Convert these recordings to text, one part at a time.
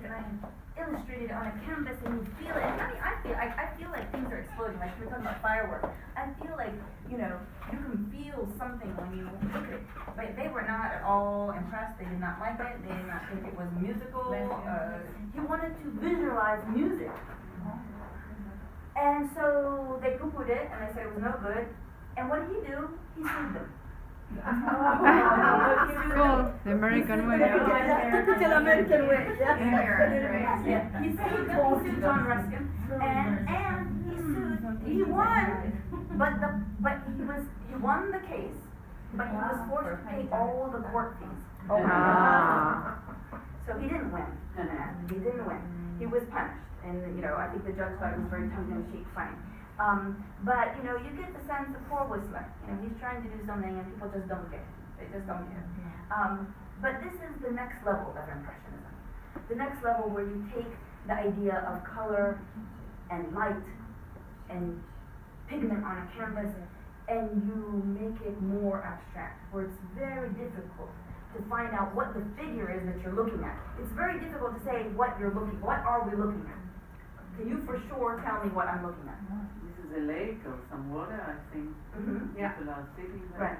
and I illustrated it on a canvas, and you feel it. And I feel like things are exploding. Like we're talking about fireworks. I feel like you can feel something when you look at it. But they were not at all impressed. They did not like it. They did not think it was musical. He wanted to visualize music. And so they poo-pooed it, and they said it was no good. And what did he do? He sued them. Cool, the American way. Typical American way. Yeah. He sued John Ruskin, and he won, but he won the case, but he was forced to pay all the court fees. So he didn't win. He didn't win. He was punished, and I think the judge thought it was very tongue-in-cheek funny. But you get the sense of poor Whistler. He's trying to do something, and people just don't care. They just don't care. But this is the next level of Impressionism. The next level where you take the idea of color and light and pigment on a canvas, and you make it more abstract, where it's very difficult to find out what the figure is that you're looking at. It's very difficult to say what are we looking at? Can you for sure tell me what I'm looking at? This is a lake or some water, I think. Yeah. People are sitting there. Right.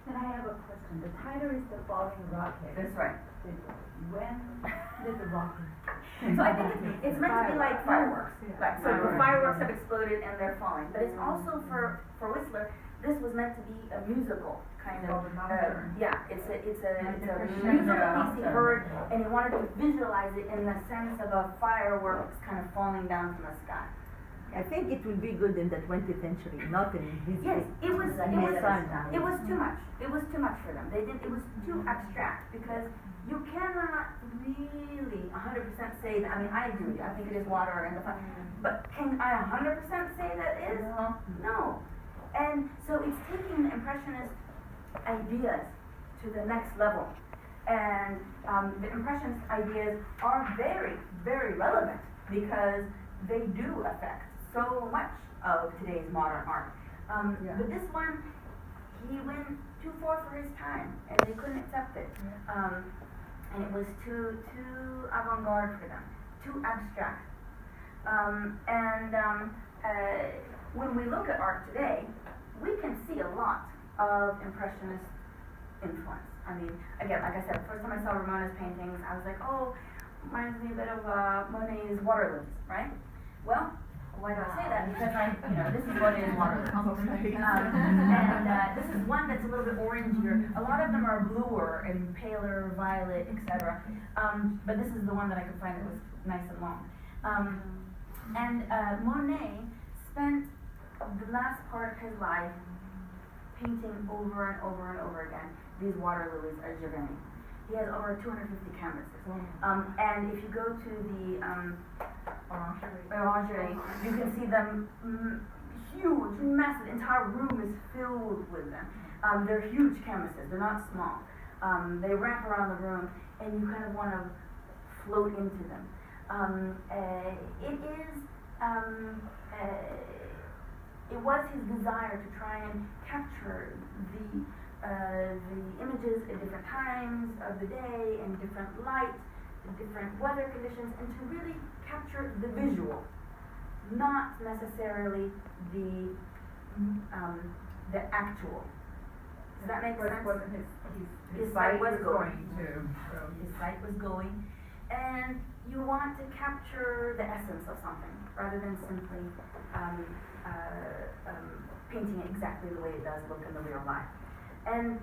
And I have a question. The title is The Falling Rocket. That's right. When did the rocket? So I think it's meant to be like fireworks. Like, so the fireworks have exploded and they're falling. But it's also for Whistler, this was meant to be a musical kind of. Yeah, it's a musical piece he heard, and he wanted to visualize it in the sense of a fireworks kind of falling down from the sky. I think it will be good in the 20th century, not in this. Yes, it was too much. It was too much for them. It was too abstract, because you cannot really 100% say that. I mean, I agree. I think it is water and the fire. But can I 100% say that it is? No. And so it's taking the Impressionist ideas to the next level. And the Impressionist ideas are very, very relevant, because they do affect so much of today's modern art. But this one, he went too far for his time, and they couldn't accept it. And it was too avant-garde for them, too abstract. When we look at art today, we can see a lot of Impressionist influence. I mean, again, like I said, the first time I saw Ramona's paintings, I was like, oh, reminds me a bit of Monet's water lilies, right? Well, why do I say that? Because this is Monet's water lilies. And this is one that's a little bit orangier. A lot of them are bluer and paler, violet, etc. But this is the one that I could find that was nice and long. Monet spent the last part of his life painting over and over and over again these water lilies at Giverny. He has over 250 canvases. And if you go to the Orangerie, you can see them huge, massive. The entire room is filled with them. They're huge canvases. They're not small. They wrap around the room, and you kind of want to float into them. It was his desire to try and capture the images at different times of the day, and different light, different weather conditions, and to really capture the visual, not necessarily the actual. Does that make sense? His sight was going. His sight was going, and you want to capture the essence of something rather than simply painting it exactly the way it does look in the real life. And